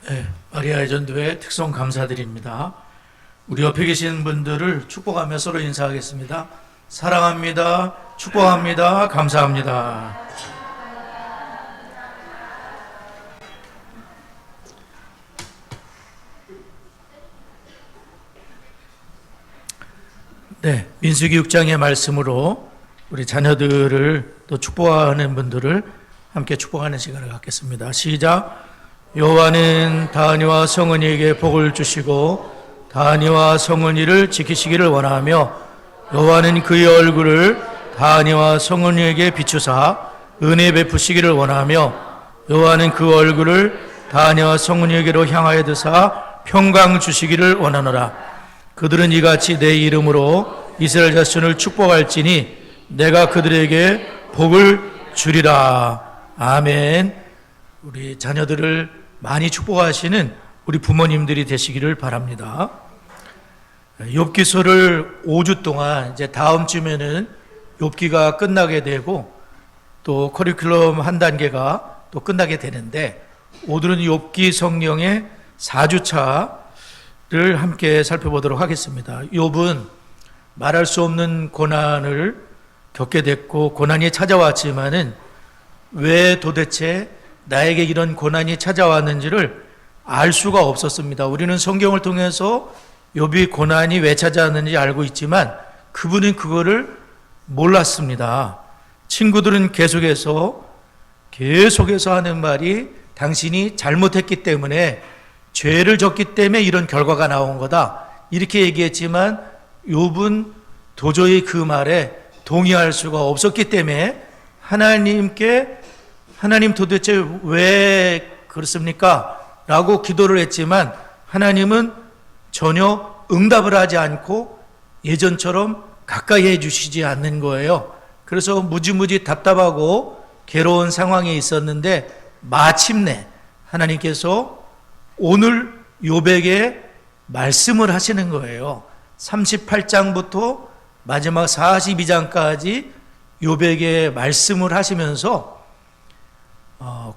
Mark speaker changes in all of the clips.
Speaker 1: 네, 마리아의 전도회 특송 감사드립니다. 우리 옆에 계신 분들을 축복하며 서로 인사하겠습니다. 사랑합니다. 축복합니다. 감사합니다. 네, 민수기 6장의 말씀으로 우리 자녀들을 또 축복하는 분들을 함께 축복하는 시간을 갖겠습니다. 시작. 여호와는 다니와 성은이에게 복을 주시고 다니와 성은이를 지키시기를 원하며 여호와는 그의 얼굴을 다니와 성은이에게 비추사 은혜 베푸시기를 원하며 여호와는 그 얼굴을 다니와 성은이에게로 향하여 드사 평강 주시기를 원하노라. 그들은 이같이 내 이름으로 이스라엘 자손을 축복할지니 내가 그들에게 복을 주리라. 아멘. 우리 자녀들을 많이 축복하시는 우리 부모님들이 되시기를 바랍니다. 욥기서를 5주 동안 이제 다음 주면은 욥기가 끝나게 되고 또 커리큘럼 한 단계가 또 끝나게 되는데 오늘은 욥기 성령의 4주차를 함께 살펴보도록 하겠습니다. 욥은 말할 수 없는 고난을 겪게 됐고 고난이 찾아왔지만은 왜 도대체 나에게 이런 고난이 찾아왔는지를 알 수가 없었습니다. 우리는 성경을 통해서 욥이 고난이 왜 찾아왔는지 알고 있지만 그분은 그거를 몰랐습니다. 친구들은 계속해서 하는 말이 당신이 잘못했기 때문에 죄를 졌기 때문에 이런 결과가 나온 거다. 이렇게 얘기했지만 욥은 도저히 그 말에 동의할 수가 없었기 때문에 하나님 도대체 왜 그렇습니까? 라고 기도를 했지만 하나님은 전혀 응답을 하지 않고 예전처럼 가까이 해주시지 않는 거예요. 그래서 무지무지 답답하고 괴로운 상황에 있었는데 마침내 하나님께서 오늘 욥에게 말씀을 하시는 거예요. 38장부터 마지막 42장까지 욥에게 말씀을 하시면서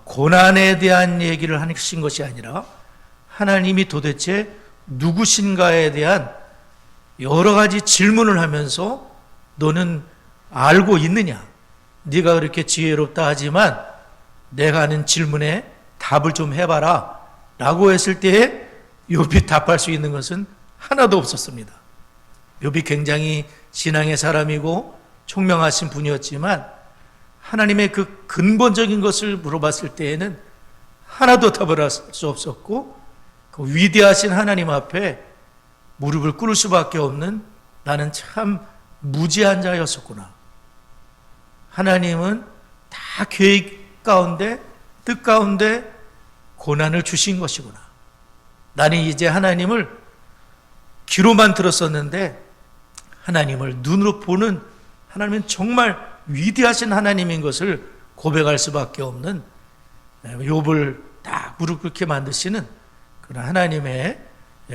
Speaker 1: 고난에 대한 얘기를 하신 것이 아니라 하나님이 도대체 누구신가에 대한 여러 가지 질문을 하면서 너는 알고 있느냐? 네가 그렇게 지혜롭다 하지만 내가 하는 질문에 답을 좀 해봐라 라고 했을 때에 욥이 답할 수 있는 것은 하나도 없었습니다. 욥이 굉장히 신앙의 사람이고 총명하신 분이었지만 하나님의 그 근본적인 것을 물어봤을 때에는 하나도 답을 할 수 없었고 그 위대하신 하나님 앞에 무릎을 꿇을 수밖에 없는 나는 참 무지한 자였었구나. 하나님은 다 계획 가운데 뜻 가운데 고난을 주신 것이구나. 나는 이제 하나님을 귀로만 들었었는데 하나님을 눈으로 보는 하나님은 정말 위대하신 하나님인 것을 고백할 수밖에 없는 욥을 딱 무릎 꿇게 만드시는 그런 하나님의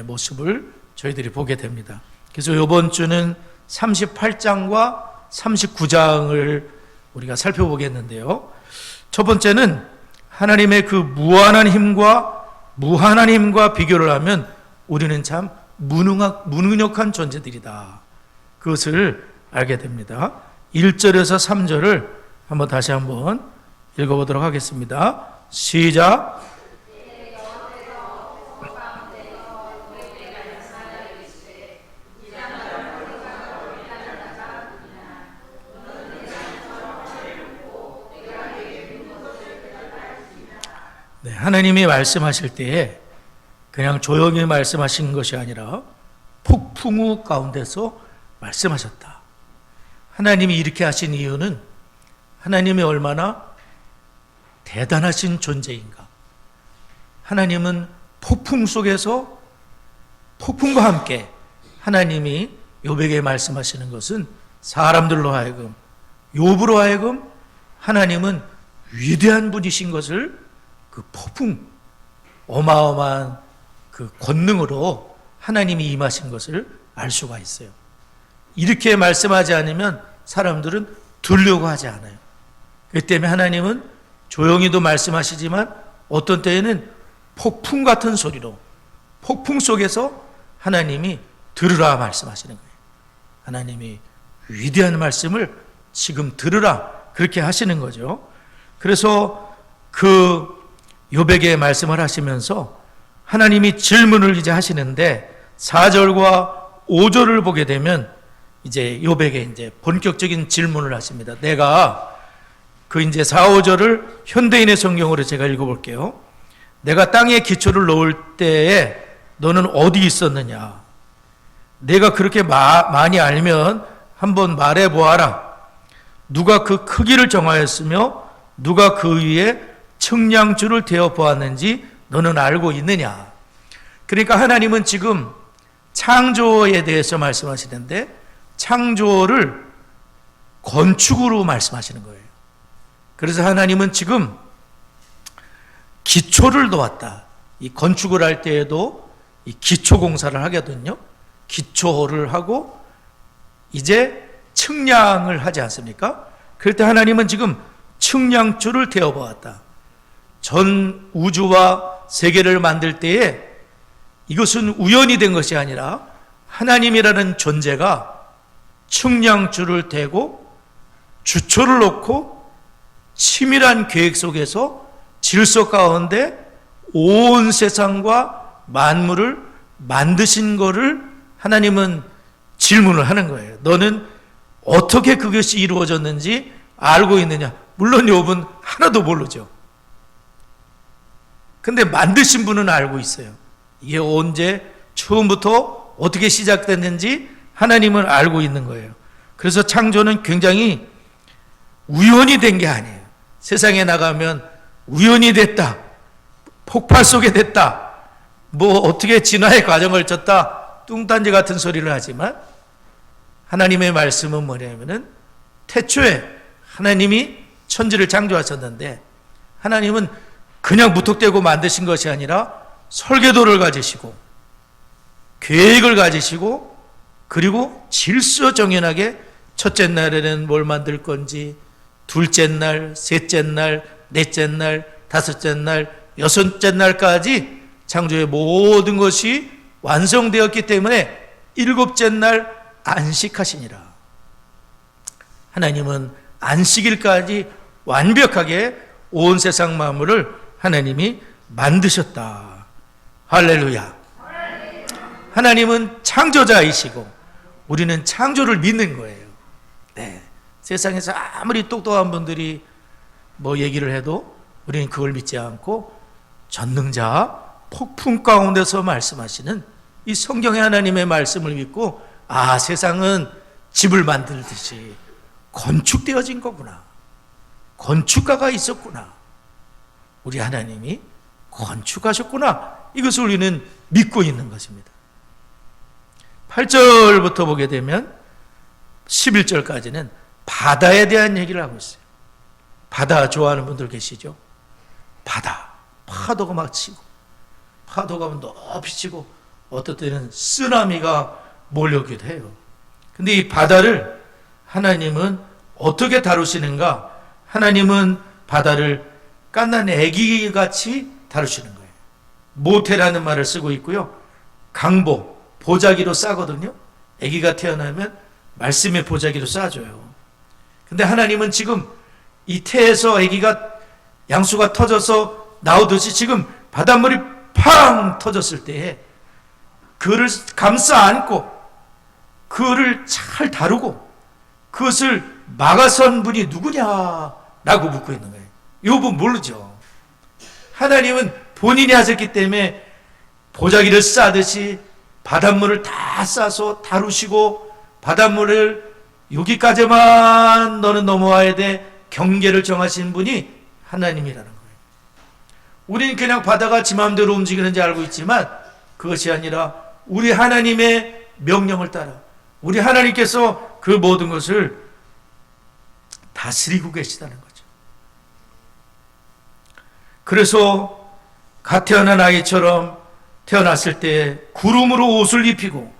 Speaker 1: 모습을 저희들이 보게 됩니다. 그래서 이번 주는 38장과 39장을 우리가 살펴보겠는데요. 첫 번째는 하나님의 그 무한한 힘과 비교를 하면 우리는 참 무능력한 존재들이다. 그것을 알게 됩니다. 1절에서 3절을 다시 한번 읽어보도록 하겠습니다. 시작. 네, 하나님이 말씀하실 때에 그냥 조용히 말씀하시는 것이 아니라 폭풍우 가운데서 말씀하셨다. 하나님이 이렇게 하신 이유는 하나님이 얼마나 대단하신 존재인가. 하나님은 폭풍 속에서 폭풍과 함께 하나님이 욥에게 말씀하시는 것은 사람들로 하여금 욥으로 하여금 하나님은 위대한 분이신 것을 그 폭풍 어마어마한 그 권능으로 하나님이 임하신 것을 알 수가 있어요. 이렇게 말씀하지 않으면 사람들은 들으려고 하지 않아요. 그 때문에 하나님은 조용히도 말씀하시지만 어떤 때에는 폭풍 같은 소리로, 폭풍 속에서 하나님이 들으라 말씀하시는 거예요. 하나님이 위대한 말씀을 지금 들으라 그렇게 하시는 거죠. 그래서 그 욥에게 말씀을 하시면서 하나님이 질문을 이제 하시는데 4절과 5절을 보게 되면 이제 욥에게 이제 본격적인 질문을 하십니다. 내가 그 이제 4, 5절을 현대인의 성경으로 제가 읽어볼게요. 내가 땅에 기초를 놓을 때에 너는 어디 있었느냐? 내가 그렇게 많이 알면 한번 말해 보아라. 누가 그 크기를 정하였으며 누가 그 위에 측량줄을 대어 보았는지 너는 알고 있느냐? 그러니까 하나님은 지금 창조에 대해서 말씀하시는데 창조를 건축으로 말씀하시는 거예요. 그래서 하나님은 지금 기초를 놓았다. 이 건축을 할 때에도 이 기초 공사를 하거든요. 기초를 하고 이제 측량을 하지 않습니까? 그럴 때 하나님은 지금 측량줄을 대어 보았다. 전 우주와 세계를 만들 때에 이것은 우연이 된 것이 아니라 하나님이라는 존재가 측량줄을 대고 주초를 놓고 치밀한 계획 속에서 질서 가운데 온 세상과 만물을 만드신 것을 하나님은 질문을 하는 거예요. 너는 어떻게 그것이 이루어졌는지 알고 있느냐? 물론 욥은 하나도 모르죠. 근데 만드신 분은 알고 있어요. 이게 언제 처음부터 어떻게 시작됐는지 하나님은 알고 있는 거예요. 그래서 창조는 굉장히 우연이 된 게 아니에요. 세상에 나가면 우연이 됐다, 폭발 속에 됐다, 뭐 어떻게 진화의 과정을 쳤다, 뚱딴지 같은 소리를 하지만 하나님의 말씀은 뭐냐면은 태초에 하나님이 천지를 창조하셨는데 하나님은 그냥 무턱대고 만드신 것이 아니라 설계도를 가지시고 계획을 가지시고 그리고 질서정연하게 첫째 날에는 뭘 만들 건지, 둘째 날, 셋째 날, 넷째 날, 다섯째 날, 여섯째 날까지 창조의 모든 것이 완성되었기 때문에 일곱째 날 안식하시니라. 하나님은 안식일까지 완벽하게 온 세상 만물을 하나님이 만드셨다. 할렐루야. 하나님은 창조자이시고 우리는 창조를 믿는 거예요. 네. 세상에서 아무리 똑똑한 분들이 뭐 얘기를 해도 우리는 그걸 믿지 않고 전능자 폭풍 가운데서 말씀하시는 이 성경의 하나님의 말씀을 믿고 세상은 집을 만들듯이 건축되어진 거구나. 건축가가 있었구나. 우리 하나님이 건축하셨구나. 이것을 우리는 믿고 있는 것입니다. 8절부터 보게 되면 11절까지는 바다에 대한 얘기를 하고 있어요. 바다 좋아하는 분들 계시죠? 바다, 파도가 막 치고 파도가 높이 치고 어떨 때는 쓰나미가 몰려오기도 해요. 근데 이 바다를 하나님은 어떻게 다루시는가? 하나님은 바다를 갓난 애기같이 다루시는 거예요. 모태라는 말을 쓰고 있고요. 강보, 보자기로 싸거든요. 애기가 태어나면 말씀의 보자기로 싸줘요. 근데 하나님은 지금 이 태에서 애기가 양수가 터져서 나오듯이 지금 바닷물이 팡 터졌을 때에 그를 감싸 안고 그를 잘 다루고 그것을 막아선 분이 누구냐라고 묻고 있는 거예요. 욥은 모르죠. 하나님은 본인이 하셨기 때문에 보자기를 싸듯이 바닷물을 다 싸서 다루시고 바닷물을 여기까지만 너는 넘어와야 돼 경계를 정하신 분이 하나님이라는 거예요. 우리는 그냥 바다가 지 마음대로 움직이는지 알고 있지만 그것이 아니라 우리 하나님의 명령을 따라 우리 하나님께서 그 모든 것을 다스리고 계시다는 거죠. 그래서 갓 태어난 아이처럼 태어났을 때 구름으로 옷을 입히고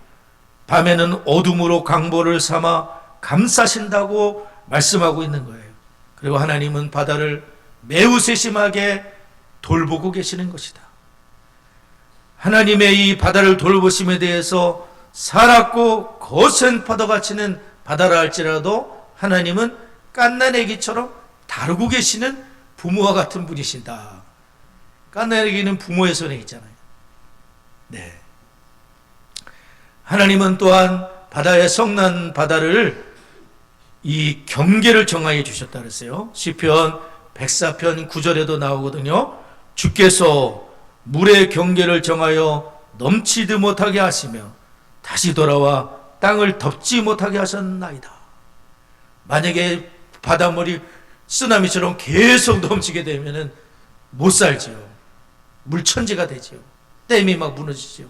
Speaker 1: 밤에는 어둠으로 강보를 삼아 감싸신다고 말씀하고 있는 거예요. 그리고 하나님은 바다를 매우 세심하게 돌보고 계시는 것이다. 하나님의 이 바다를 돌보심에 대해서 살았고 거센 파도가 치는 바다라 할지라도 하나님은 갓난아기처럼 다루고 계시는 부모와 같은 분이신다. 갓난아기는 부모의 손에 있잖아요. 네. 하나님은 또한 바다의 성난 바다를 이 경계를 정하여 주셨다 그랬어요. 시편 104편 9절에도 나오거든요. 주께서 물의 경계를 정하여 넘치지 못하게 하시며 다시 돌아와 땅을 덮지 못하게 하셨나이다. 만약에 바닷물이 쓰나미처럼 계속 넘치게 되면은 못 살지요. 물천지가 되지요. 댐이 막 무너지지요.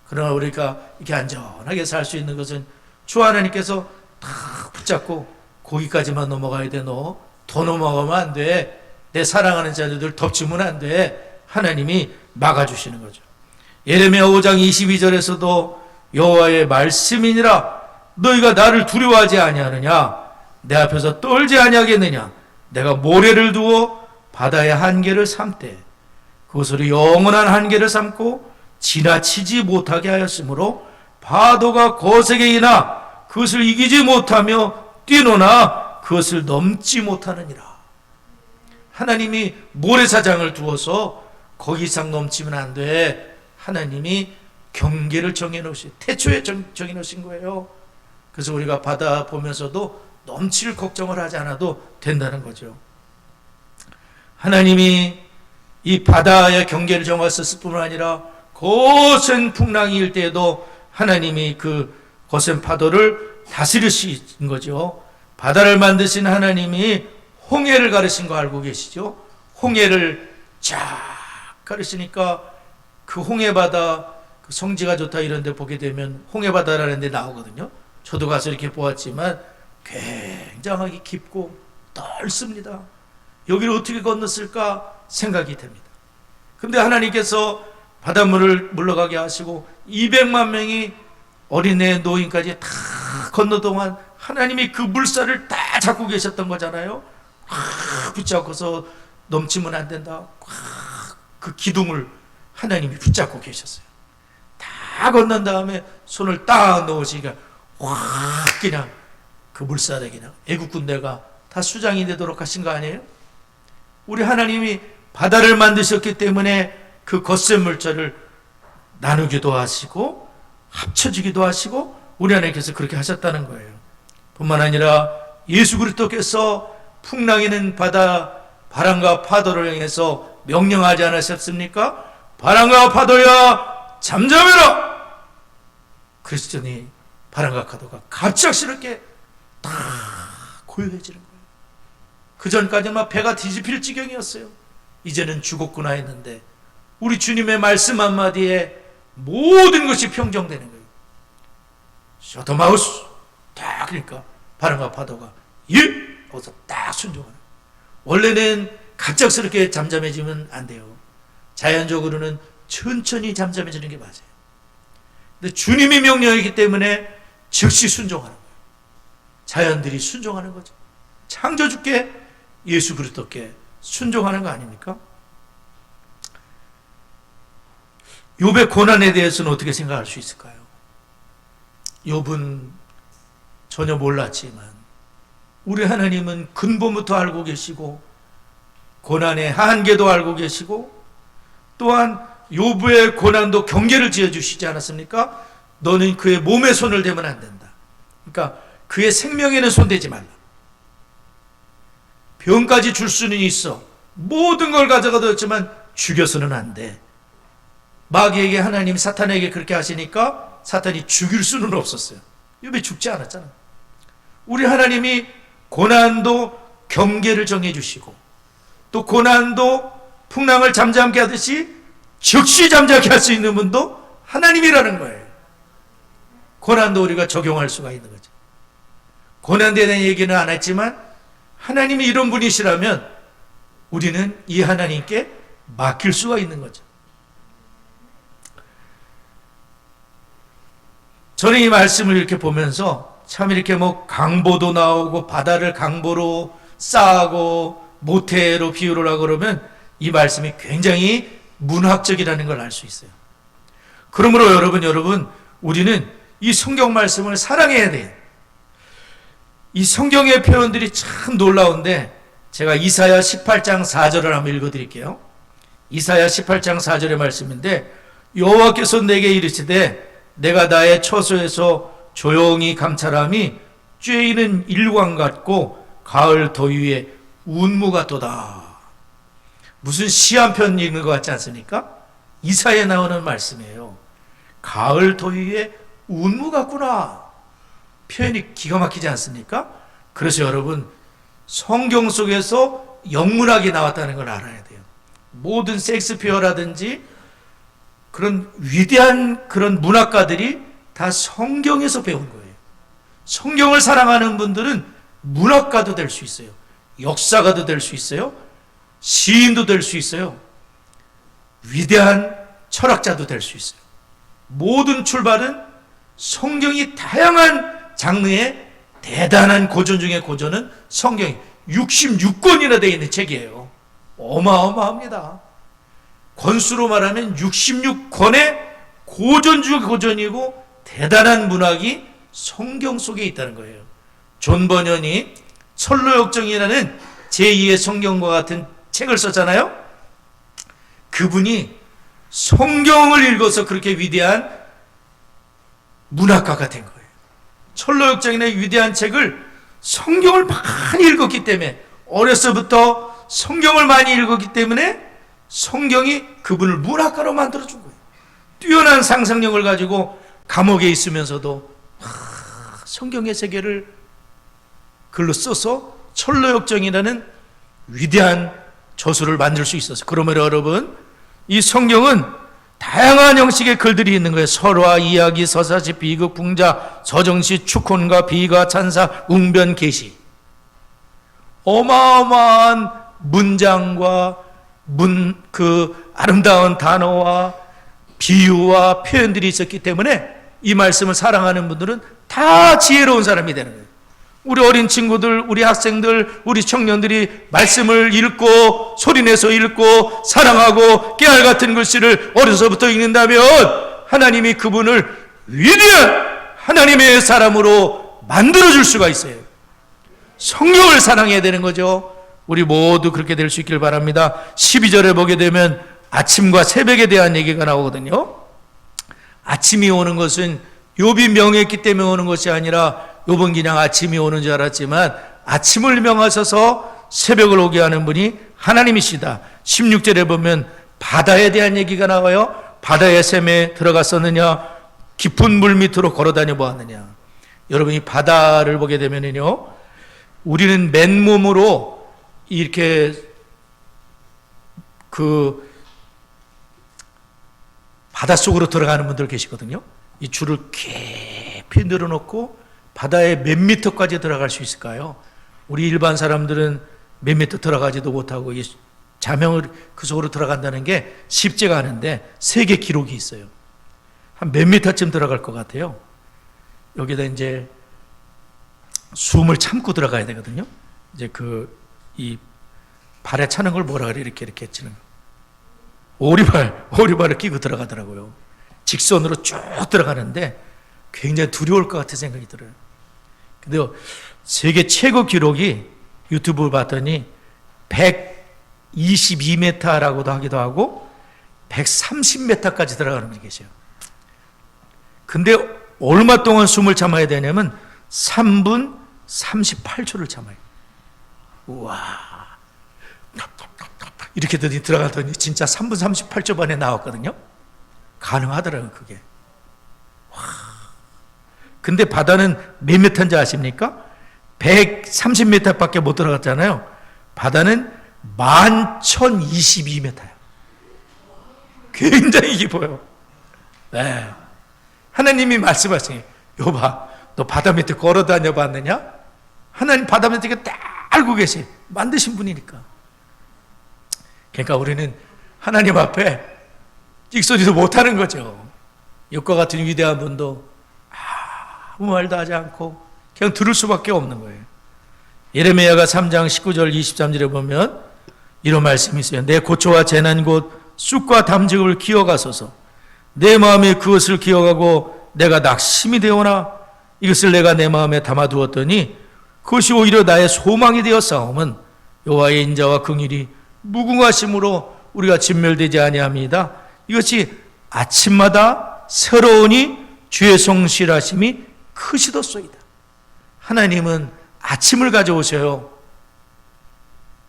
Speaker 1: 그러나 우리가 이렇게 안전하게 살 수 있는 것은 주 하나님께서 다 붙잡고 거기까지만 넘어가야 돼. 너 더 넘어가면 안 돼. 내 사랑하는 자녀들 덮치면 안 돼. 하나님이 막아주시는 거죠. 예레미야 5장 22절에서도 여호와의 말씀이니라 너희가 나를 두려워하지 아니하느냐 내 앞에서 떨지 아니하겠느냐 내가 모래를 두어 바다의 한계를 삼되 그것으로 영원한 한계를 삼고 지나치지 못하게 하였으므로 파도가 거세게 이나 그것을 이기지 못하며 뛰노나 그것을 넘지 못하느니라. 하나님이 모래사장을 두어서 거기 이상 넘치면 안 돼. 하나님이 경계를 정해놓으신, 태초에 정해놓으신 거예요. 그래서 우리가 바다 보면서도 넘칠 걱정을 하지 않아도 된다는 거죠. 하나님이 이 바다의 경계를 정하셨을 뿐만 아니라 거센 풍랑이 일 때에도 하나님이 그 거센 파도를 다스리신 거죠. 바다를 만드신 하나님이 홍해를 가르신 거 알고 계시죠? 홍해를 쫙 가르시니까 그 홍해바다, 그 성지가 좋다 이런 데 보게 되면 홍해바다라는 데 나오거든요. 저도 가서 이렇게 보았지만 굉장하게 깊고 넓습니다. 여기를 어떻게 건넜을까 생각이 됩니다. 근데 하나님께서 바닷물을 물러가게 하시고 200만 명이 어린애 노인까지 다 건너동안 하나님이 그 물살을 다 잡고 계셨던 거잖아요. 붙잡고서 넘치면 안 된다. 그 기둥을 하나님이 붙잡고 계셨어요. 다 건넌 다음에 손을 딱 넣으시니까 확 그냥 그 물살에 그냥 애국 군대가 다 수장이 되도록 하신 거 아니에요? 우리 하나님이 바다를 만드셨기 때문에 그 거센 물살을 나누기도 하시고 합쳐지기도 하시고 우리 하나님께서 그렇게 하셨다는 거예요. 뿐만 아니라 예수 그리스도께서 풍랑이는 바다 바람과 파도를 향해서 명령하지 않으셨습니까? 바람과 파도야 잠잠해라. 그랬더니 바람과 파도가 갑작스럽게 다 고요해지는 거예요. 그 전까지는 배가 뒤집힐 지경이었어요. 이제는 죽었구나 했는데 우리 주님의 말씀 한마디에 모든 것이 평정되는 거예요. 셔터마우스 딱 그러니까 바람과 파도가 예! 거기서 딱 순종하는. 원래는 갑작스럽게 잠잠해지면 안 돼요. 자연적으로는 천천히 잠잠해지는 게 맞아요. 근데 주님이 명령이기 때문에 즉시 순종하는 거예요. 자연들이 순종하는 거죠. 창조주께 예수 그리스도께 순종하는 거 아닙니까? 욥의 고난에 대해서는 어떻게 생각할 수 있을까요? 욥은 전혀 몰랐지만 우리 하나님은 근본부터 알고 계시고 고난의 한계도 알고 계시고 또한 욥의 고난도 경계를 지어주시지 않았습니까? 너는 그의 몸에 손을 대면 안 된다. 그러니까 그의 생명에는 손대지 말라. 병까지 줄 수는 있어. 모든 걸 가져가도 있지만 죽여서는 안 돼. 마귀에게 하나님 사탄에게 그렇게 하시니까 사탄이 죽일 수는 없었어요. 욥이 죽지 않았잖아. 우리 하나님이 고난도 경계를 정해주시고 또 고난도 풍랑을 잠잠케 하듯이 즉시 잠잠케 할 수 있는 분도 하나님이라는 거예요. 고난도 우리가 적용할 수가 있는 거죠. 고난에 대한 얘기는 안 했지만 하나님이 이런 분이시라면 우리는 이 하나님께 맡길 수가 있는 거죠. 저는 이 말씀을 이렇게 보면서 참 이렇게 강보도 나오고 바다를 강보로 쌓고 모태로 비유를 하고 그러면 이 말씀이 굉장히 문학적이라는 걸 알 수 있어요. 그러므로 여러분, 우리는 이 성경 말씀을 사랑해야 돼요. 이 성경의 표현들이 참 놀라운데 제가 이사야 18장 4절을 한번 읽어드릴게요. 이사야 18장 4절의 말씀인데 여호와께서 내게 이르시되 내가 나의 처소에서 조용히 감찰함이 쬐이는 일광 같고 가을 더위에 운무 같도다. 무슨 시 한 편 읽는 것 같지 않습니까? 이사야에 나오는 말씀이에요. 가을 더위에 운무 같구나. 표현이 기가 막히지 않습니까? 그래서 여러분, 성경 속에서 영문학이 나왔다는 걸 알아야 돼요. 모든 셰익스피어라든지 그런 위대한 그런 문학가들이 다 성경에서 배운 거예요. 성경을 사랑하는 분들은 문학가도 될 수 있어요. 역사가도 될 수 있어요. 시인도 될 수 있어요. 위대한 철학자도 될 수 있어요. 모든 출발은 성경이 다양한 장르의 대단한 고전 중에 고전은 성경이 66권이나 되어 있는 책이에요. 어마어마합니다. 권수로 말하면 66권의 고전 중 고전이고 대단한 문학이 성경 속에 있다는 거예요. 존 버년이 철로역정이라는 제2의 성경과 같은 책을 썼잖아요. 그분이 성경을 읽어서 그렇게 위대한 문학가가 된 거예요. 철로역정의 위대한 책을 성경을 많이 읽었기 때문에 어려서부터 성경을 많이 읽었기 때문에 성경이 그분을 문학가로 만들어준 거예요. 뛰어난 상상력을 가지고 감옥에 있으면서도 성경의 세계를 글로 써서 철로역정이라는 위대한 저술을 만들 수 있었어요. 그러므로 여러분, 이 성경은 다양한 형식의 글들이 있는 거예요. 설화, 이야기, 서사시, 비극, 풍자, 서정시, 축혼과 비가, 찬사, 웅변, 계시. 어마어마한 문장과 그 아름다운 단어와 비유와 표현들이 있었기 때문에 이 말씀을 사랑하는 분들은 다 지혜로운 사람이 되는 거예요. 우리 어린 친구들, 우리 학생들, 우리 청년들이 말씀을 읽고 소리내서 읽고 사랑하고 깨알 같은 글씨를 어려서부터 읽는다면 하나님이 그분을 위대한 하나님의 사람으로 만들어줄 수가 있어요. 성경을 사랑해야 되는 거죠. 우리 모두 그렇게 될 수 있길 바랍니다. 12절에 보게 되면 아침과 새벽에 대한 얘기가 나오거든요. 아침이 오는 것은 욥이 명했기 때문에 오는 것이 아니라 욥은 그냥 아침이 오는 줄 알았지만 아침을 명하셔서 새벽을 오게 하는 분이 하나님이시다. 16절에 보면 바다에 대한 얘기가 나와요. 바다의 샘에 들어갔었느냐, 깊은 물 밑으로 걸어다녀 보았느냐. 여러분이 바다를 보게 되면요, 우리는 맨몸으로 이렇게 그 바닷속으로 들어가는 분들 계시거든요. 이 줄을 깊이 늘어놓고 바다에 몇 미터까지 들어갈 수 있을까요? 우리 일반 사람들은 몇 미터 들어가지도 못하고 이 자명을 그 속으로 들어간다는 게 쉽지가 않은데 세계 기록이 있어요. 한 몇 미터쯤 들어갈 것 같아요. 여기다 이제 숨을 참고 들어가야 되거든요. 이제 이 발에 차는 걸 뭐라 그래? 이렇게 치는 거. 오리발을 끼고 들어가더라고요. 직선으로 쭉 들어가는데 굉장히 두려울 것 같은 생각이 들어요. 근데 세계 최고 기록이 유튜브를 봤더니 122m라고도 하기도 하고 130m까지 들어가는 분이 계세요. 근데 얼마 동안 숨을 참아야 되냐면 3분 38초를 참아요. 우와. 이렇게 들어가더니 진짜 3분 38초 만에 나왔거든요. 가능하더라고요, 그게. 와. 근데 바다는 몇 미터인지 아십니까? 130m 밖에 못 들어갔잖아요. 바다는 11,022m예요. 굉장히 깊어요. 네. 하나님이 말씀하시니, 여봐, 너 바다 밑에 걸어 다녀 봤느냐? 하나님 바다 밑에 딱 알고 계시, 만드신 분이니까. 그러니까 우리는 하나님 앞에 찍소리도 못하는 거죠. 욥과 같은 위대한 분도 아무 말도 하지 않고 그냥 들을 수밖에 없는 거예요. 예레미야가 3장 19절 23절에 보면 이런 말씀이 있어요. 내 고초와 재난 곧 쑥과 담즙을 기어가소서 내 마음에 그것을 기억하고 내가 낙심이 되오나 이것을 내가 내 마음에 담아두었더니 그것이 오히려 나의 소망이 되어 싸움은 여호와의 인자와 긍휼이 무궁하심으로 우리가 진멸되지 아니합니다. 이것이 아침마다 새로우니 주의 성실하심이 크시도소이다. 하나님은 아침을 가져오셔요.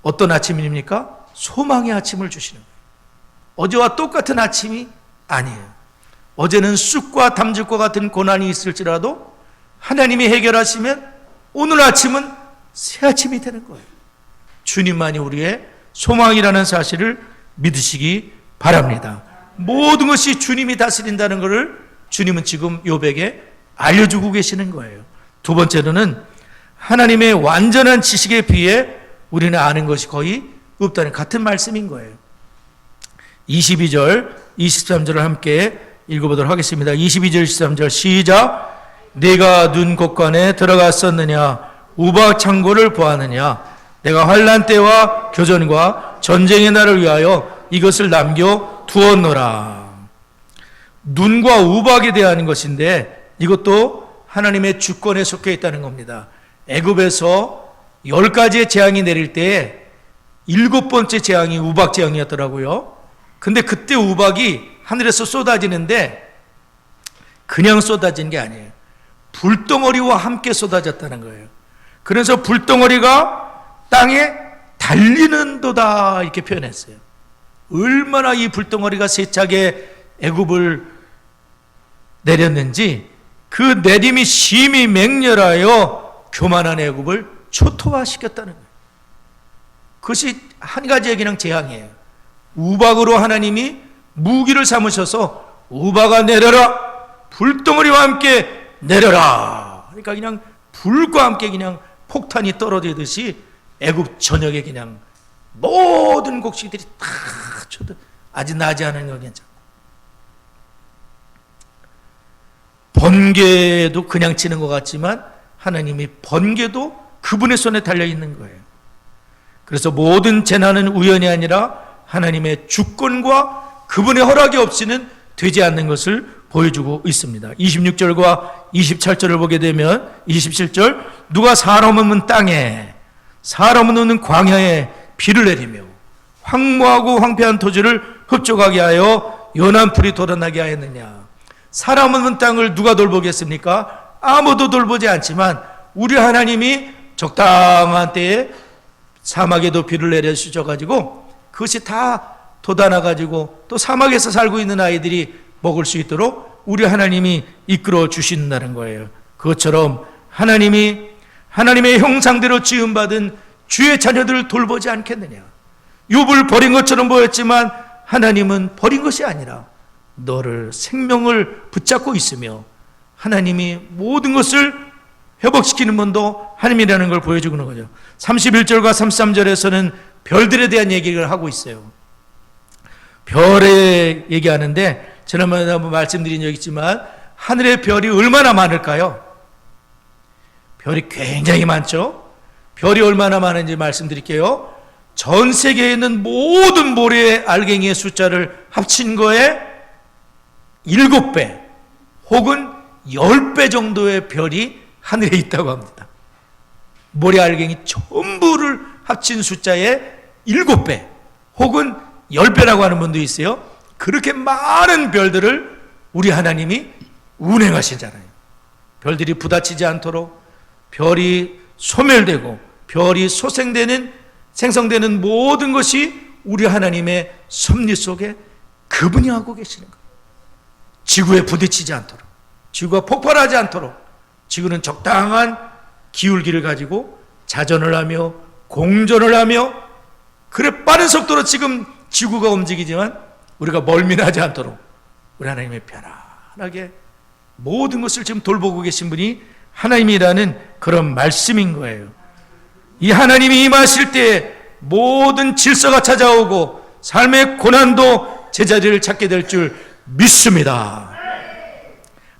Speaker 1: 어떤 아침입니까? 소망의 아침을 주시는 거예요. 어제와 똑같은 아침이 아니에요. 어제는 쑥과 담즙과 같은 고난이 있을지라도 하나님이 해결하시면 오늘 아침은 새 아침이 되는 거예요. 주님만이 우리의 소망이라는 사실을 믿으시기 바랍니다. 모든 것이 주님이 다스린다는 것을 주님은 지금 욥에게 알려주고 계시는 거예요. 두 번째로는 하나님의 완전한 지식에 비해 우리는 아는 것이 거의 없다는 같은 말씀인 거예요. 22절, 23절을 함께 읽어보도록 하겠습니다. 22절, 23절 시작. 내가 눈 곳간에 들어갔었느냐? 우박 창고를 보았느냐? 내가 환난 때와 교전과 전쟁의 날을 위하여 이것을 남겨 두었노라. 눈과 우박에 대한 것인데 이것도 하나님의 주권에 속해 있다는 겁니다. 애굽에서 10가지의 재앙이 내릴 때 7번째 재앙이 우박 재앙이었더라고요. 근데 그때 우박이 하늘에서 쏟아지는데 그냥 쏟아진 게 아니에요. 불덩어리와 함께 쏟아졌다는 거예요. 그래서 불덩어리가 땅에 달리는도다 이렇게 표현했어요. 얼마나 이 불덩어리가 세차게 애굽을 내렸는지 그 내림이 심히 맹렬하여 교만한 애굽을 초토화시켰다는 거예요. 그것이 한 가지의 그냥 재앙이에요. 우박으로 하나님이 무기를 삼으셔서 우박아 내려라, 불덩어리와 함께 내려라. 그러니까 그냥 불과 함께 그냥 폭탄이 떨어지듯이 애굽 전역에 그냥 모든 곡식들이 다 쳐도 아직 나지 않은 거 괜찮고, 번개도 그냥 치는 것 같지만 하나님이 번개도 그분의 손에 달려 있는 거예요. 그래서 모든 재난은 우연이 아니라 하나님의 주권과 그분의 허락이 없이는 되지 않는 것을 보여주고 있습니다. 26절과 27절을 보게 되면 27절 누가 사람 없는 땅에 사람 없는 광야에 비를 내리며 황무하고 황폐한 토지를 흡족하게 하여 연한 풀이 돋아나게 하였느냐. 사람 없는 땅을 누가 돌보겠습니까? 아무도 돌보지 않지만 우리 하나님이 적당한 때에 사막에도 비를 내려주셔가지고 그것이 다 돋아나가지고 또 사막에서 살고 있는 아이들이 먹을 수 있도록 우리 하나님이 이끌어 주신다는 거예요. 그것처럼 하나님이 하나님의 형상대로 지음받은 주의 자녀들을 돌보지 않겠느냐. 욥을 버린 것처럼 보였지만 하나님은 버린 것이 아니라 너를 생명을 붙잡고 있으며 하나님이 모든 것을 회복시키는 분도 하나님이라는 걸 보여주는 거죠. 31절과 33절에서는 별들에 대한 얘기를 하고 있어요. 별에 얘기하는데 지난번에 한번 말씀드린 적이 있지만 하늘의 별이 얼마나 많을까요? 별이 굉장히 많죠. 별이 얼마나 많은지 말씀드릴게요. 전 세계에 있는 모든 모래의 알갱이의 숫자를 합친 거에 7배 혹은 10배 정도의 별이 하늘에 있다고 합니다. 모래 알갱이 전부를 합친 숫자에 7배 혹은 10배라고 하는 분도 있어요. 그렇게 많은 별들을 우리 하나님이 운행하시잖아요. 별들이 부딪히지 않도록, 별이 소멸되고 별이 생성되는 모든 것이 우리 하나님의 섭리 속에 그분이 하고 계시는 거예요. 지구에 부딪히지 않도록, 지구가 폭발하지 않도록 지구는 적당한 기울기를 가지고 자전을 하며 공전을 하며 그래 빠른 속도로 지금 지구가 움직이지만 우리가 멀미나지 않도록 우리 하나님의 편안하게 모든 것을 지금 돌보고 계신 분이 하나님이라는 그런 말씀인 거예요. 이 하나님이 임하실 때 모든 질서가 찾아오고 삶의 고난도 제자리를 찾게 될 줄 믿습니다.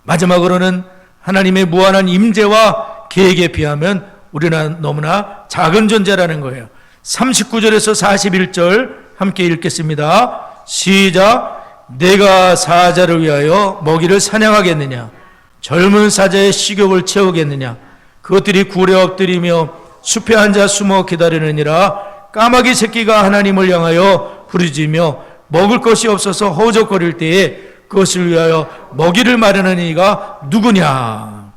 Speaker 1: 마지막으로는 하나님의 무한한 임재와 계획에 비하면 우리는 너무나 작은 존재라는 거예요. 39절에서 41절 함께 읽겠습니다. 시작. 내가 사자를 위하여 먹이를 사냥하겠느냐? 젊은 사자의 식욕을 채우겠느냐? 그것들이 굴에 엎드리며 숲에 앉아 숨어 기다리느니라. 까마귀 새끼가 하나님을 향하여 부르짖으며 먹을 것이 없어서 허우적거릴 때에 그것을 위하여 먹이를 마련하는 이가 누구냐?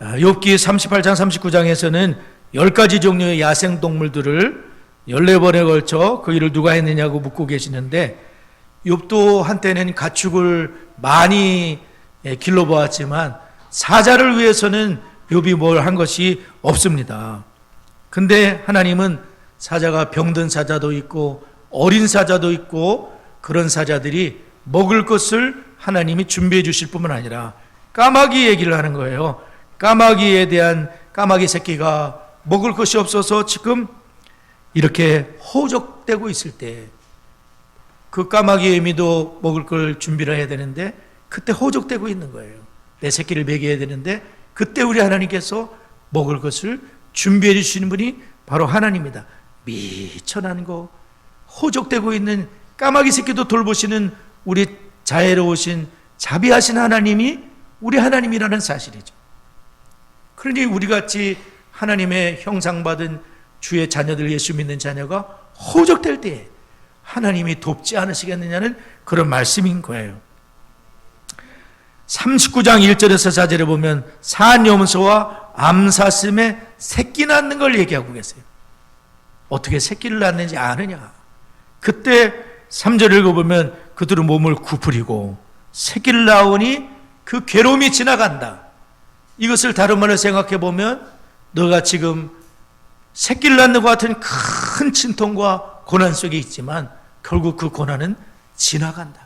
Speaker 1: 욥기 38장 39장에서는 10가지 종류의 야생동물들을 14번에 걸쳐 그 일을 누가 했느냐고 묻고 계시는데, 욥도 한때는 가축을 많이 길러보았지만 사자를 위해서는 욥이 뭘 한 것이 없습니다. 근데 하나님은 사자가 병든 사자도 있고 어린 사자도 있고 그런 사자들이 먹을 것을 하나님이 준비해 주실 뿐만 아니라 까마귀 얘기를 하는 거예요. 까마귀에 대한, 까마귀 새끼가 먹을 것이 없어서 지금 이렇게 허우적대고 있을 때 그 까마귀 애미도 먹을 걸 준비를 해야 되는데 그때 허우적대고 있는 거예요. 내 새끼를 먹여야 되는데 그때 우리 하나님께서 먹을 것을 준비해 주시는 분이 바로 하나님이다. 미천한 거, 허우적대고 있는 까마귀 새끼도 돌보시는 우리 자애로우신 자비하신 하나님이 우리 하나님이라는 사실이죠. 그러니 우리같이 하나님의 형상받은 주의 자녀들, 예수 믿는 자녀가 허우적될 때에 하나님이 돕지 않으시겠느냐는 그런 말씀인 거예요. 39장 1절에서 4절에 보면 산염소와 암사슴의 새끼 낳는 걸 얘기하고 계세요. 어떻게 새끼를 낳는지 아느냐? 그때 3절 읽어보면 그들은 몸을 구부리고 새끼를 낳으니 그 괴로움이 지나간다. 이것을 다른 말로 생각해 보면 너가 지금 새끼를 낳는 것 같은 큰 진통과 고난 속에 있지만 결국 그 고난은 지나간다.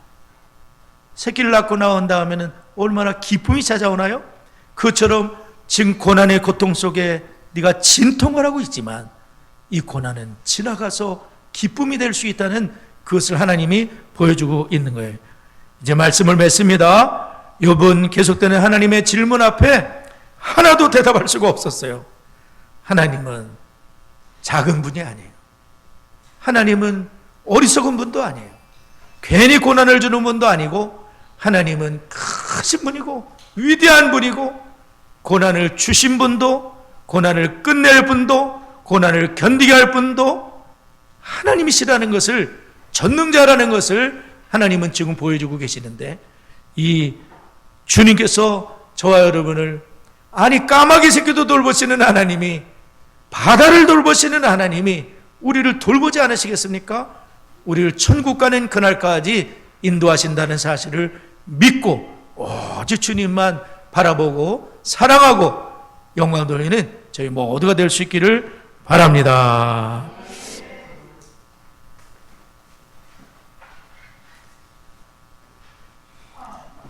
Speaker 1: 새끼를 낳고 나온 다음에는 얼마나 기쁨이 찾아오나요? 그처럼 지금 고난의 고통 속에 네가 진통을 하고 있지만 이 고난은 지나가서 기쁨이 될 수 있다는 그것을 하나님이 보여주고 있는 거예요. 이제 말씀을 맺습니다. 욥은 계속되는 하나님의 질문 앞에 하나도 대답할 수가 없었어요. 하나님은 작은 분이 아니에요. 하나님은 어리석은 분도 아니에요. 괜히 고난을 주는 분도 아니고 하나님은 크신 분이고 위대한 분이고 고난을 주신 분도 고난을 끝낼 분도 고난을 견디게 할 분도 하나님이시라는 것을, 전능자라는 것을 하나님은 지금 보여주고 계시는데, 이 주님께서 저와 여러분을, 아니 까마귀 새끼도 돌보시는 하나님이, 바다를 돌보시는 하나님이 우리를 돌보지 않으시겠습니까? 우리를 천국 가는 그날까지 인도하신다는 사실을 믿고 오직 주님만 바라보고 사랑하고 영광 돌리는 저희 모두가 될 수 있기를 바랍니다.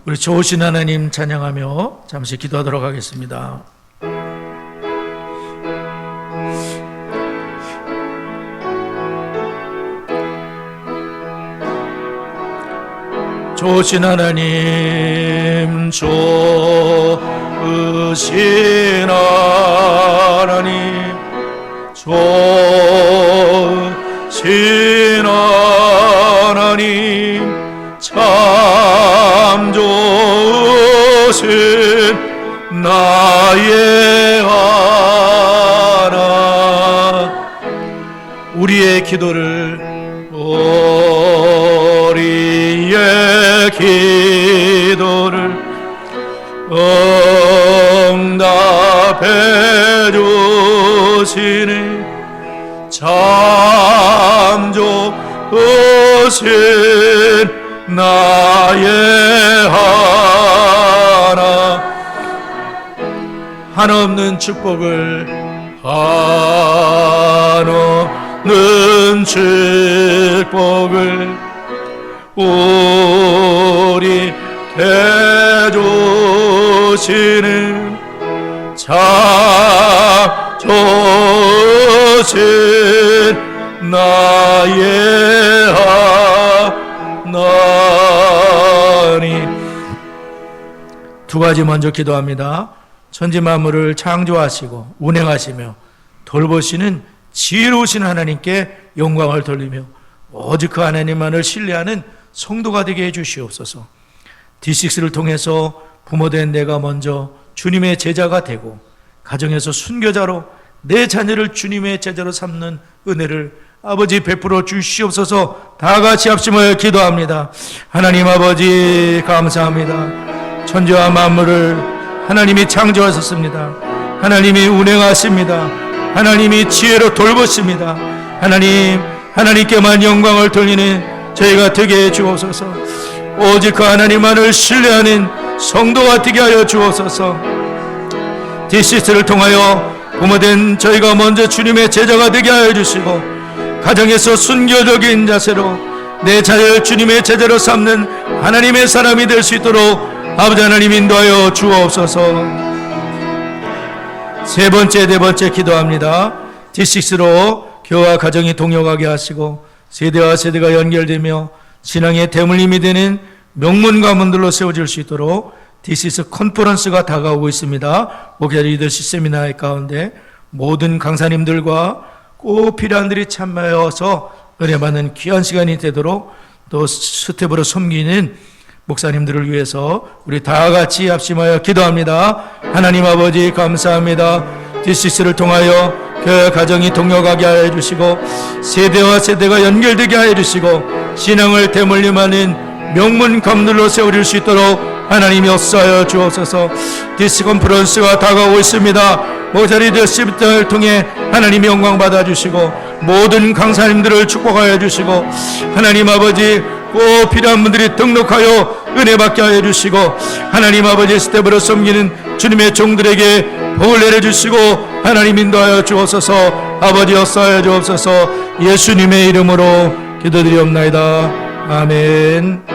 Speaker 1: 우리 좋으신 하나님 찬양하며 잠시 기도하도록 하겠습니다. 좋으신 하나님, 좋으신 하나님, 좋으신 하나님, 참 좋으신 나의 하나. 우리의 기도를, 우리의 기도를 응답해 주시니 참 좋으신 나의 하나. 한없는 축복을, 한없는 축복을 우리 대주시는 참 좋으신 나의 하나님. 두 가지 먼저 기도합니다. 천지 만물을 창조하시고 운행하시며 돌보시는 지혜로우신 하나님께 영광을 돌리며 오직 그 하나님만을 신뢰하는 성도가 되게 해주시옵소서. D6를 통해서 부모된 내가 먼저 주님의 제자가 되고 가정에서 순교자로 내 자녀를 주님의 제자로 삼는 은혜를 아버지 베풀어 주시옵소서. 다 같이 합심하여 기도합니다. 하나님 아버지 감사합니다. 천지와 만물을 하나님이 창조하셨습니다. 하나님이 운행하십니다. 하나님이 지혜로 돌보십니다. 하나님께만 영광을 돌리는 저희가 되게 해 주옵소서. 오직 그 하나님만을 신뢰하는 성도가 되게 하여 주옵소서. 디시스를 통하여 부모된 저희가 먼저 주님의 제자가 되게 하여 주시고 가정에서 순교적인 자세로 내 자녀를 주님의 제자로 삼는 하나님의 사람이 될 수 있도록 아버지 하나님 인도하여 주옵소서. 세 번째, 네 번째 기도합니다. D6로 교회와 가정이 동역하게 하시고 세대와 세대가 연결되며 신앙의 대물림이 되는 명문 가문들로 세워질 수 있도록 D6 컨퍼런스가 다가오고 있습니다. 목회 리더십 세미나의 가운데 모든 강사님들과 꼭 필요한 들이 참여해서 은혜 받는 귀한 시간이 되도록 또 스텝으로 섬기는 목사님들을 위해서 우리 다 같이 합심하여 기도합니다. 하나님 아버지 감사합니다. D6를 통하여 교회 가정이 동역하게 하여 주시고 세대와 세대가 연결되게 하여 주시고 신앙을 대물림하는 명문 가문들로 세워질 수 있도록 하나님이 역사하여 주옵소서. 디스 컨퍼런스가 다가오고 있습니다. 목사 리더십을 통해 하나님이 영광 받아주시고 모든 강사님들을 축복하여 주시고 하나님 아버지 꼭 필요한 분들이 등록하여 은혜 받게 하여 주시고 하나님 아버지 스텝으로 섬기는 주님의 종들에게 복을 내려주시고 하나님 인도하여 주옵소서. 아버지 역사하여 주옵소서. 예수님의 이름으로 기도드리옵나이다. 아멘.